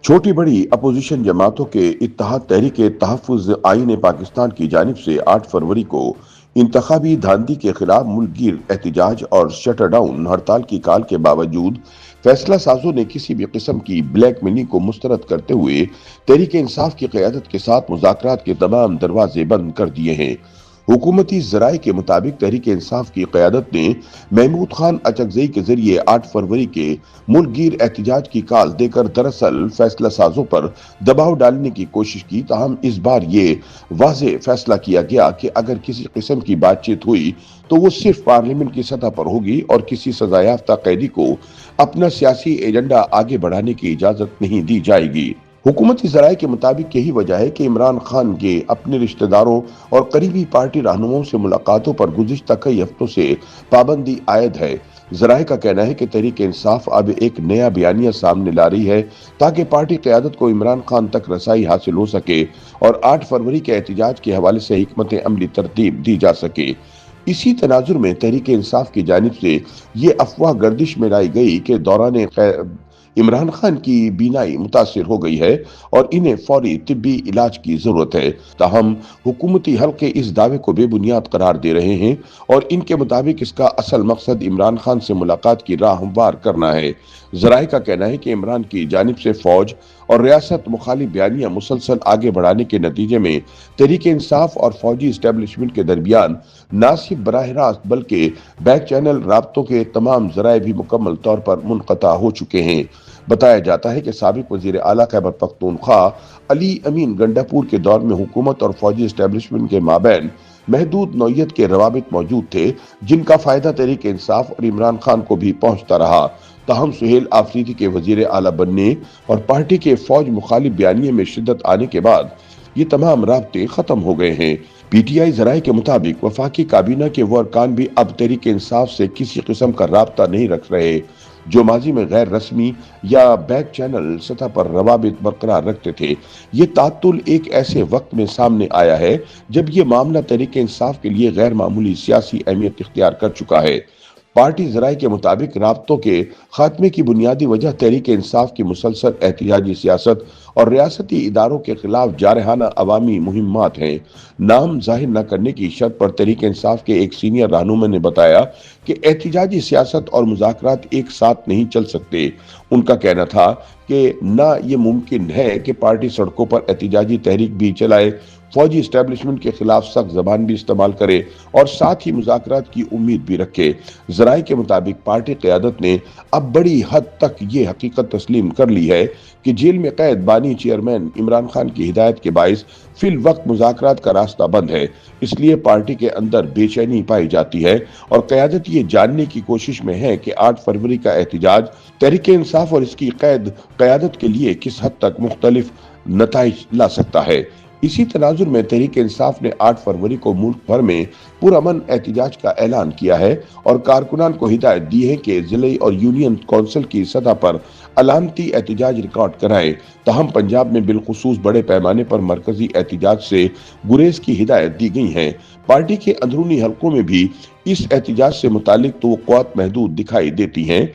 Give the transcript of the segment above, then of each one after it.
छोटी बड़ी अपोजिशन जमातों के इत्तेहाद तहरीक तहफ़्फ़ुज़ आईन पाकिस्तान की जानिब से 8 फरवरी को इंतखाबी धांधली के खिलाफ मुल्क गिर एहतजाज और शटर डाउन हड़ताल की काल के बावजूद फैसला साजों ने किसी भी किस्म की ब्लैक मनी को मुस्तरद करते हुए तहरीक इंसाफ की क़यादत के साथ मुज़ाकरात के तमाम दरवाजे बंद कर दिए हैं। हुकूमती ज़राए के मुताबिक तहरीक इंसाफ की क़यादत ने महमूद खान अचकज़ई के जरिए 8 फरवरी के मुल्क गिर एहतजाज की काल देकर दरअसल फैसला साजों पर दबाव डालने की कोशिश की। ताहम इस बार ये वाज़ेह फैसला किया गया कि अगर किसी किस्म की बातचीत हुई तो वो सिर्फ पार्लियामेंट की सतह पर होगी और किसी सजा याफ्ता कैदी को अपना सियासी एजेंडा आगे बढ़ाने की इजाज़त नहीं दी जाएगी। हुकूमती ज़राए के मुताबिक यही वजह है कि इमरान खान के अपने रिश्तेदारों और करीबी पार्टी रहनुमाओं से मुलाकातों पर गुज़िश्ता कई हफ्तों से पाबंदी आयद है। ज़राए का कहना है कि तहरीक इंसाफ अब एक नया बयानिया सामने ला रही है ताकि पार्टी क़यादत को इमरान खान तक रसाई हासिल हो सके और 8 फरवरी के एहतजाज के हवाले से हिकमत अमली तरतीब दी जा सके। इसी तनाजुर में तहरीक इंसाफ की जानिब से ये अफवाह गर्दिश में लाई गई कि दौरान इमरान खान की बीनाई मुतासिर हो गई है और इन्हें फौरी तिब्बी इलाज की जरूरत है। ताहम हुकूमती हल्के इस दावे को बेबुनियाद करार दे रहे हैं और इनके मुताबिक इसका असल मकसद इमरान खान से मुलाकात की राह हमवार करना है। ज़राए का कहना है कि इमरान की जानिब से फौज और रियासत मुखालिफ बयानियां मुसलसल आगे बढ़ाने के नतीजे में तहरीक इंसाफ और फौजी इस्टेब्लिशमेंट के दरमियान न सिर्फ बराह रास्त बल्कि बैक चैनल राब्तों के तमाम ज़राए भी मुकम्मल तौर पर मुनक़ता हो चुके हैं। बताया जाता है कि साबिक वज़ीर आला खैबर पख्तूनख्वा अली अमीन गंडापुर के दौर में हुकूमत और फौजी इस्टेब्लिशमेंट के माबैन महदूद नौयत के रवाबित मौजूद थे जिनका फ़ायदा तहरीक इंसाफ और इमरान खान को भी पहुंचता रहा। ताहम सुहेल आफरीदी के वज़ीर आला बनने और पार्टी के फौज मुखालिफ बयानिए में शिद्दत आने के बाद ये तमाम राब्ते ख़त्म हो गए हैं। पीटीआई ज़राए के मुताबिक वफाकी काबीना के वो अरकान भी अब तहरीक इंसाफ से किसी किस्म का राब्ता नहीं रख रहे जो माजी में गैर रस्मी या बैक चैनल सतह पर रवाबित बरकरार रखते थे। ये तातुल एक ऐसे वक्त में सामने आया है जब ये मामला तहरीक इंसाफ के लिए गैर मामूली सियासी अहमियत इख्तियार कर चुका है। पार्टी ज़राए के मुताबिक राब्तों के खात्मे की बुनियादी वजह तहरीक इंसाफ की मुसलसल एहतिजाजी सियासत और रियासती इदारों के खिलाफ जारहाना अवामी मुहिम्मात हैं। नाम जाहिर न करने की शर्त पर तहरीक इंसाफ के एक सीनियर रहनुमा ने बताया कि एहतिजाजी सियासत और मुज़ाकरात एक साथ नहीं चल सकते। उनका कहना था कि न ये मुमकिन है कि पार्टी सड़कों पर एहतिजाजी तहरीक भी चलाए, फौजी इस्टेब्लिशमेंट के खिलाफ सख्त जबान भी इस्तेमाल करे और साथ ही मुज़ाकरात की उम्मीद भी रखे। ज़राए के मुताबिक पार्टी क़यादत ने अब बड़ी हद तक ये हकीकत तस्लीम कर ली है कि जेल में कैद बानी चेयरमैन इमरान खान की हिदायत के बाइस फिल वक्त मुज़ाकरात का रास्ता बंद है। इसलिए पार्टी के अंदर बेचैनी पाई जाती है और क़यादत ये जानने की कोशिश में है कि 8 फरवरी का एहतजाज तहरीक इंसाफ और इसकी क़यादत के लिए किस हद तक मुख्तलिफ नताइज ला सकता है। इसी तनाजुर में तहरीक इंसाफ ने 8 फरवरी को मुल्क भर में पुरअमन एहतजाज का ऐलान किया है और कारकुनान को हिदायत दी है कि जिले और यूनियन कौंसिल की सतह पर अलामती एहतजाज रिकॉर्ड कराएं। ताहम पंजाब में बिलखुसूस बड़े पैमाने पर मरकजी एहतजाज से गुरेज की हिदायत दी गई है। पार्टी के अंदरूनी हलकों में भी इस एहतजाज से मुतालिक तवक्कुआत महदूद दिखाई देती हैं।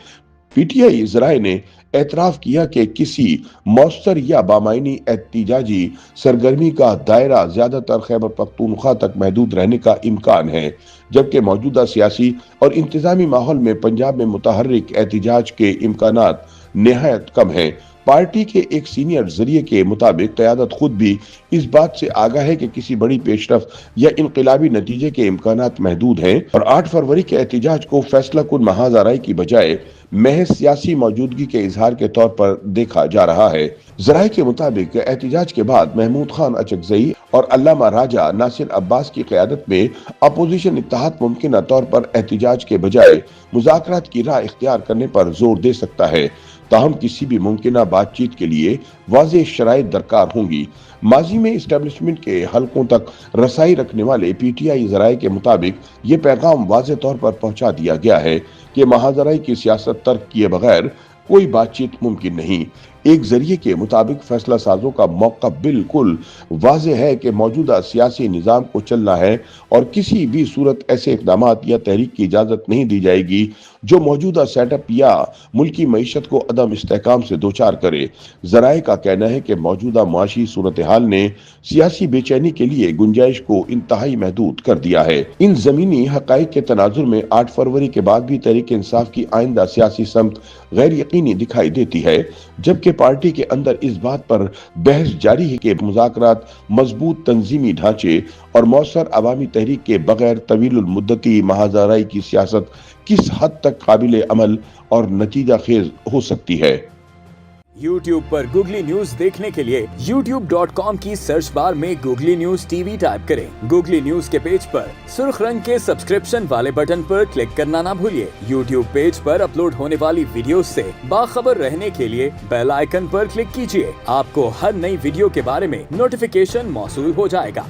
पीटीआई ज़राए ने एतराफ़ किया कि किसी मौसर या बामायनी एहतिजाजी सरगर्मी का दायरा ज़्यादातर खैबर पख्तूनख्वा तक महदूद रहने का इम्कान है, जबकि मौजूदा सियासी और इंतज़ामी माहौल में पंजाब में मुतहर्रिक एहतिजाज के इम्कानात निहायत कम हैं। पार्टी के एक सीनियर जरिए के मुताबिक क़यादत खुद भी इस बात से आगाह है कि किसी बड़ी पेशरफ या इनकलाबी नतीजे के इम्कानात महदूद हैं और 8 फरवरी के एहतजाज को फैसला कुन महाज आराई की बजाय महज सियासी मौजूदगी के इजहार के तौर पर देखा जा रहा है। ज़राए के मुताबिक एहतजाज के बाद महमूद खान अचकज़ई और अल्लामा राजा नासिर अब्बास की क़यादत में अपोजिशन इत्तेहाद मुमकिन तौर पर एहतजाज के बजाय मुज़ाकरात की राह इख्तियार करने पर जोर दे सकता है। ताहम किसी भी मुमकिन बातचीत के लिए वाज़ेह शराइत दरकार होंगी। माजी में इस्टेब्लिशमेंट के हलकों तक रसाई रखने वाले पीटीआई ज़राए के मुताबिक ये पैगाम वाज़ेह तौर पर पहुंचा दिया गया है कि महाजराई की सियासत तर्क किए बगैर कोई बातचीत मुमकिन नहीं। ایک ذریعے کے مطابق فیصلہ سازوں کا موقع بالکل واضح ہے کہ موجودہ سیاسی نظام کو چلنا ہے اور کسی بھی صورت ایسے اقدامات یا تحریک کی اجازت نہیں دی جائے گی جو موجودہ سیٹ اپ یا ملکی معیشت کو عدم استحکام سے دوچار کرے۔ ذرائع کا کہنا ہے کہ موجودہ معاشی صورتحال نے سیاسی بے چینی کے لیے گنجائش کو انتہائی محدود کر دیا ہے۔ ان زمینی حقائق کے تناظر میں 8 فروری کے بعد بھی تحریک انصاف کی آئندہ سیاسی سمت غیر یقینی دکھائی دیتی ہے، جبکہ پارٹی کے اندر اس بات پر بحث جاری ہے کہ مذاکرات، مضبوط تنظیمی ڈھانچے اور مؤثر عوامی تحریک کے بغیر طویل المدتی محاذ آرائی کی سیاست کس حد تک قابل عمل اور نتیجہ خیز ہو سکتی ہے۔ YouTube پر گوگلی نیوز دیکھنے کے لیے youtube.com کی سرچ بار میں googly news T V type کریں۔ گوگلی نیوز کے پیج پر سرخ رنگ کے سبسکرپشن والے بٹن پر کلک کرنا نہ بھولیے۔ YouTube پیج پر اپلوڈ ہونے والی ویڈیوز سے باخبر رہنے کے لیے بیل آئیکن پر کلک کیجیے۔ آپ کو ہر نئی ویڈیو کے بارے میں نوٹیفیکیشن موصول ہو جائے گا۔